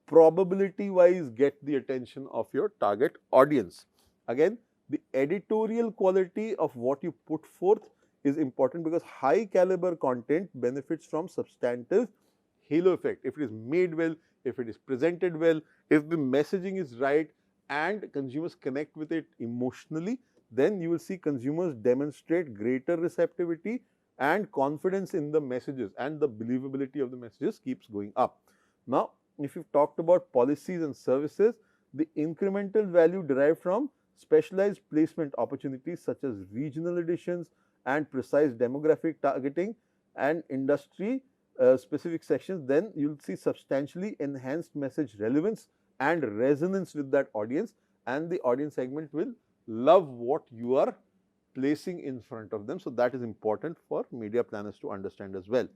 probability wise get the attention of your target audience. Again, the editorial quality of what you put forth is important because high caliber content benefits from substantive halo effect. If it is made well, if it is presented well, if the messaging is right and consumers connect with it emotionally, then you will see consumers demonstrate greater receptivity and confidence in the messages, and the believability of the messages keeps going up. Now, if you've talked about policies and services, the incremental value derived from specialized placement opportunities such as regional editions and precise demographic targeting and industry specific sections, then you'll see substantially enhanced message relevance and resonance with that audience, and the audience segment will love what you are placing in front of them. So that is important for media planners to understand as well.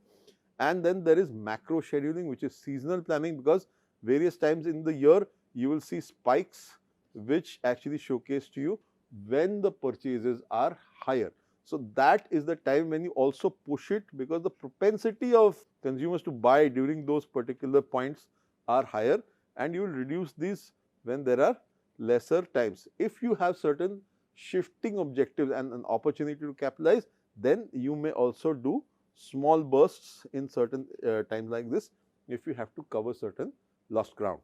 And then there is macro scheduling, which is seasonal planning, because various times in the year you will see spikes which actually showcase to you when the purchases are higher. So that is the time when you also push it, because the propensity of consumers to buy during those particular points are higher, and you will reduce these when there are lesser times. If you have certain shifting objectives and an opportunity to capitalize, then you may also do small bursts in certain times like this if you have to cover certain lost ground.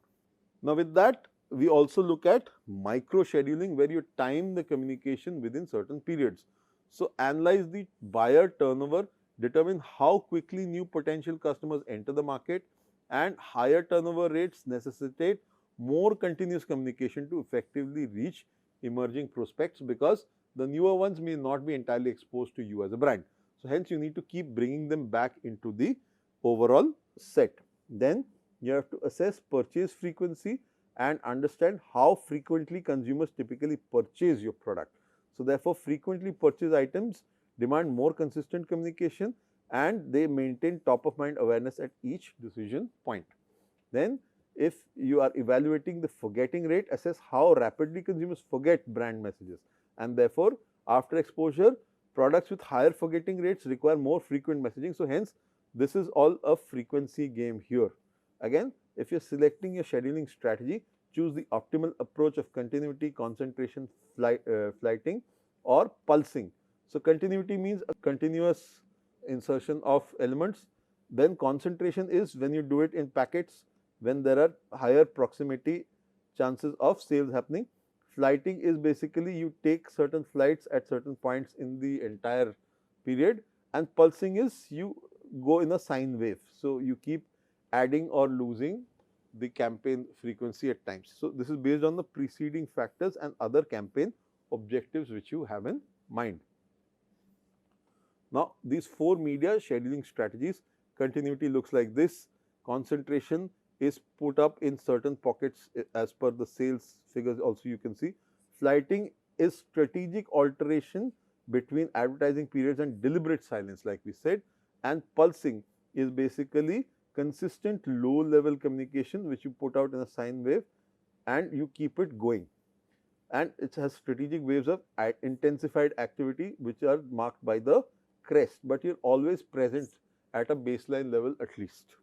Now, with that, we also look at micro scheduling, where you time the communication within certain periods. So, analyze the buyer turnover, determine how quickly new potential customers enter the market, and higher turnover rates necessitate more continuous communication to effectively reach emerging prospects, because the newer ones may not be entirely exposed to you as a brand. So, hence you need to keep bringing them back into the overall set. Then you have to assess purchase frequency and understand how frequently consumers typically purchase your product. So, therefore, frequently purchased items demand more consistent communication, and they maintain top of mind awareness at each decision point. Then if you are evaluating the forgetting rate, assess how rapidly consumers forget brand messages, and therefore after exposure, products with higher forgetting rates require more frequent messaging. So hence this is all a frequency game here. Again, if you're selecting your scheduling strategy, choose the optimal approach of continuity, concentration, flighting or pulsing. So continuity means a continuous insertion of elements. Then concentration is when you do it in packets, when there are higher proximity chances of sales happening. Flighting is basically you take certain flights at certain points in the entire period, and pulsing is you go in a sine wave. So you keep adding or losing the campaign frequency at times. So this is based on the preceding factors and other campaign objectives which you have in mind. Now these 4 media scheduling strategies, continuity looks like this, concentration is put up in certain pockets as per the sales figures also you can see. Flighting is strategic alteration between advertising periods and deliberate silence like we said, and pulsing is basically consistent low level communication which you put out in a sine wave and you keep it going, and it has strategic waves of intensified activity which are marked by the crest, but you're always present at a baseline level at least.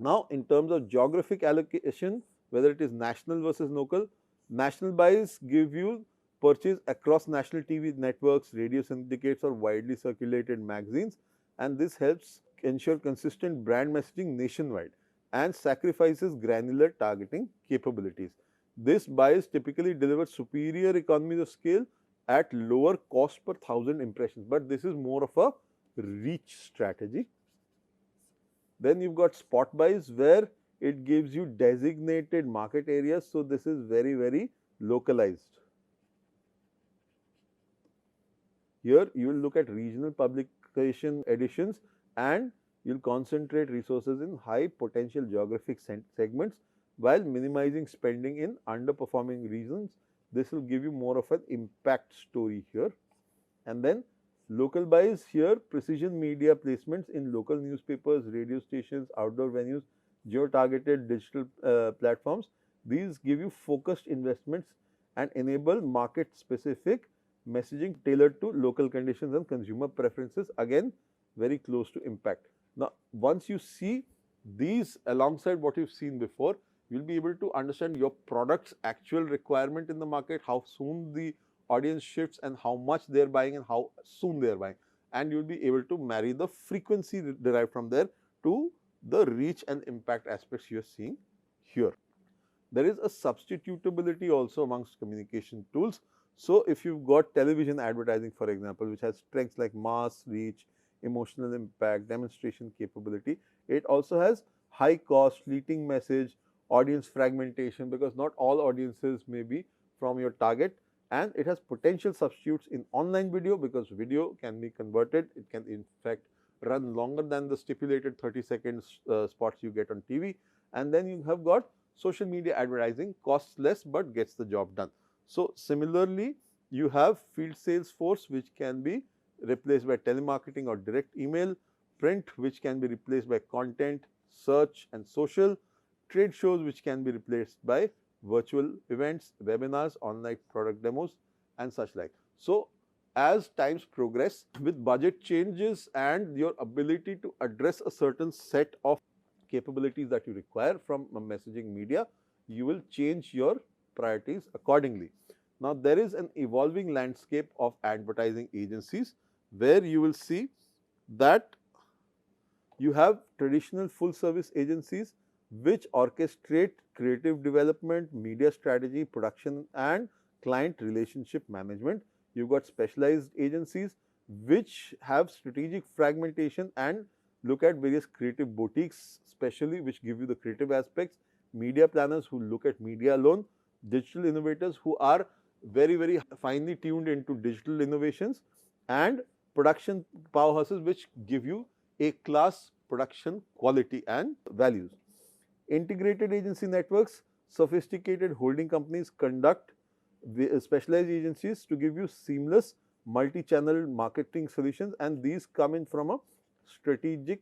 Now in terms of geographic allocation, whether it is national versus local, national buys give you purchase across national TV networks, radio syndicates or widely circulated magazines, and this helps ensure consistent brand messaging nationwide and sacrifices granular targeting capabilities. This buys typically delivers superior economies of scale at lower cost per thousand impressions, but this is more of a reach strategy. Then you've got spot buys where it gives you designated market areas, so this is very localized. Here you will look at regional publication editions and you'll concentrate resources in high potential geographic segments while minimizing spending in underperforming regions. This will give you more of an impact story here. And then local buys here, precision media placements in local newspapers, radio stations, outdoor venues, geo-targeted digital platforms. These give you focused investments and enable market specific messaging tailored to local conditions and consumer preferences, again very close to impact. Now once you see these alongside what you've seen before, you'll be able to understand your product's actual requirement in the market, how soon the audience shifts and how much they're buying and how soon they're buying, and you'll be able to marry the frequency derived from there to the reach and impact aspects you're seeing here. There is a substitutability also amongst communication tools. So if you've got television advertising, for example, which has strengths like mass reach, emotional impact, demonstration capability, it also has high cost, fleeting message, audience fragmentation, because not all audiences may be from your target, and it has potential substitutes in online video because video can be converted. It can in fact run longer than the stipulated 30 seconds spots you get on TV. And then you have got social media advertising, costs less but gets the job done. So similarly, you have field sales force which can be replaced by telemarketing or direct email, print which can be replaced by content, search and social, trade shows which can be replaced by virtual events, webinars, online product demos and such like. So as times progress, with budget changes and your ability to address a certain set of capabilities that you require from a messaging media, you will change your priorities accordingly. Now there is an evolving landscape of advertising agencies where you will see that you have traditional full service agencies which orchestrate creative development, media strategy, production and client relationship management. You've got specialized agencies which have strategic fragmentation and look at various creative boutiques especially which give you the creative aspects, media planners who look at media alone, digital innovators who are very finely tuned into digital innovations, and production powerhouses which give you a class production quality and values. Integrated agency networks, sophisticated holding companies conduct specialized agencies to give you seamless multi-channel marketing solutions, and these come in from a strategic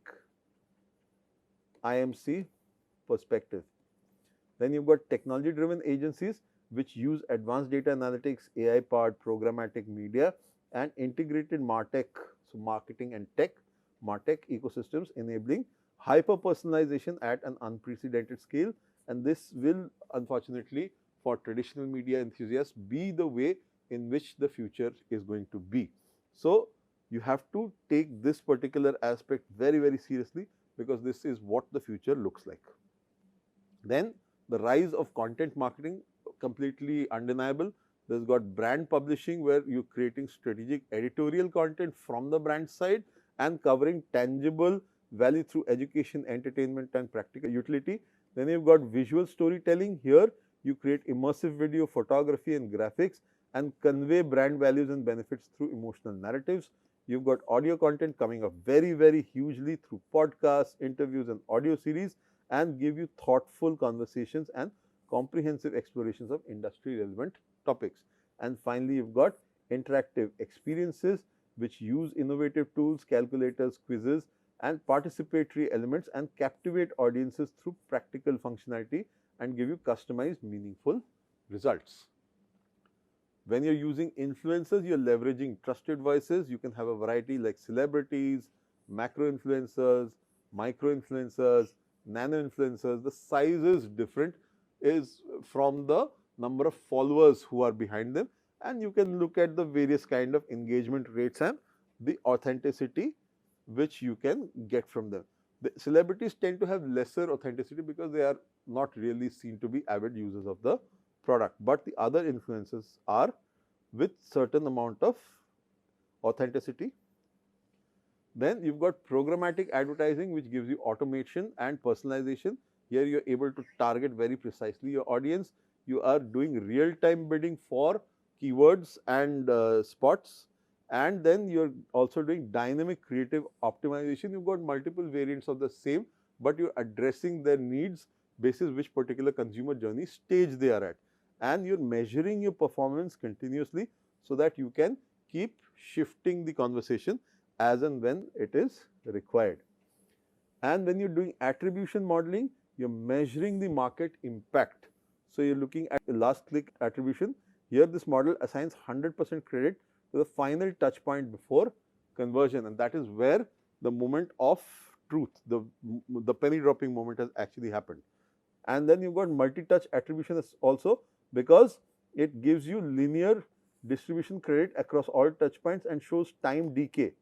IMC perspective. Then you've got technology-driven agencies which use advanced data analytics, AI-powered programmatic media, and integrated MarTech, so marketing and tech, MarTech ecosystems, enabling hyper-personalization at an unprecedented scale. And this will, unfortunately, for traditional media enthusiasts, be the way in which the future is going to be. So you have to take this particular aspect very, very seriously, because this is what the future looks like. Then the rise of content marketing, completely undeniable. There's got brand publishing, where you're creating strategic editorial content from the brand side and covering tangible value through education, entertainment, and practical utility. Then you've got visual storytelling. Here you create immersive video, photography, and graphics and convey brand values and benefits through emotional narratives. You've got audio content coming up very, very hugely through podcasts, interviews, and audio series, and give you thoughtful conversations and comprehensive explorations of industry relevant topics. And finally, you've got interactive experiences which use innovative tools, calculators, quizzes, and participatory elements, and captivate audiences through practical functionality and give you customized, meaningful results. When you're using influencers, you're leveraging trusted voices. You can have a variety like celebrities, macro influencers, micro influencers, nano influencers. The size is different, is from the number of followers who are behind them, and you can look at the various kind of engagement rates and the authenticity which you can get from them. The celebrities tend to have lesser authenticity because they are not really seen to be avid users of the product, but the other influencers are with certain amount of authenticity. Then you've got programmatic advertising, which gives you automation and personalization. Here you're able to target very precisely your audience. You are doing real-time bidding for keywords and spots, and then you're also doing dynamic creative optimization. You've got multiple variants of the same, but you're addressing their needs basis which particular consumer journey stage they are at, and you're measuring your performance continuously so that you can keep shifting the conversation as and when it is required. And when you're doing attribution modeling, you're measuring the market impact. So you're looking at last click attribution. Here this model assigns 100% credit to the final touch point before conversion, and that is where the moment of truth, the penny dropping moment has actually happened. And then you've got multi-touch attribution also, because it gives you linear distribution credit across all touch points and shows time decay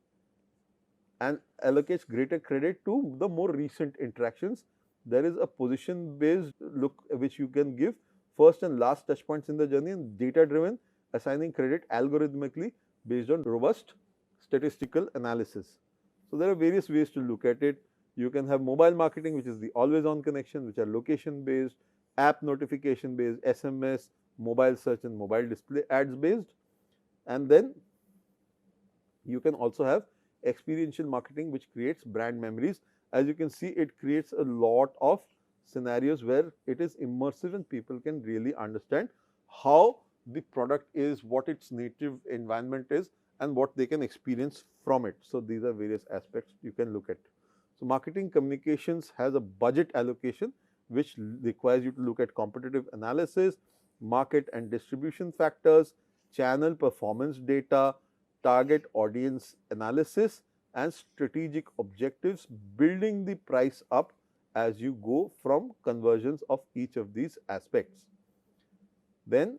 and allocates greater credit to the more recent interactions. There is a position based look which you can give first and last touch points in the journey, and data driven, assigning credit algorithmically based on robust statistical analysis. So there are various ways to look at it. You can have mobile marketing, which is the always on connection, which are location based, app notification based, SMS, mobile search, and mobile display ads based. And then you can also have experiential marketing, which creates brand memories. As you can see, it creates a lot of scenarios where it is immersive and people can really understand how the product is, what its native environment is, and what they can experience from it. So these are various aspects you can look at. So marketing communications has a budget allocation which requires you to look at competitive analysis, market and distribution factors, channel performance data, target audience analysis, and strategic objectives, building the price up as you go from conversions of each of these aspects. Then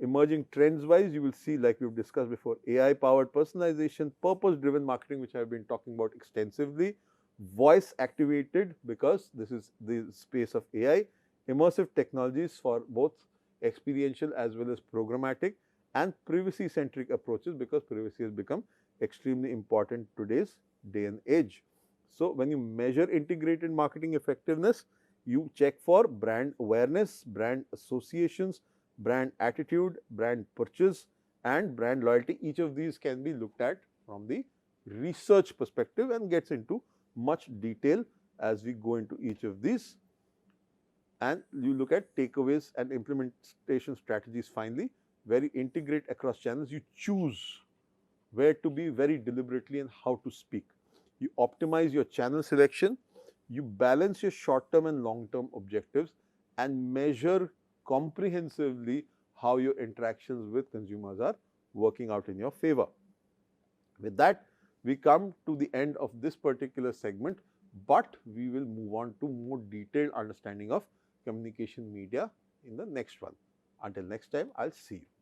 emerging trends wise, you will see, like we've discussed before, AI powered personalization, purpose driven marketing, which I've been talking about extensively, voice activated, because this is the space of AI, immersive technologies for both experiential as well as programmatic, and privacy centric approaches, because privacy has become extremely important today's day and age. So when you measure integrated marketing effectiveness, you check for brand awareness, brand associations, brand attitude, brand purchase, and brand loyalty. Each of these can be looked at from the research perspective and gets into much detail as we go into each of these. And you look at takeaways and implementation strategies finally, where you integrate across channels. You choose where to be very deliberately and how to speak. You optimize your channel selection, you balance your short-term and long-term objectives, and measure comprehensively how your interactions with consumers are working out in your favor. With that, we come to the end of this particular segment, but we will move on to more detailed understanding of communication media in the next one. Until next time, I'll see you.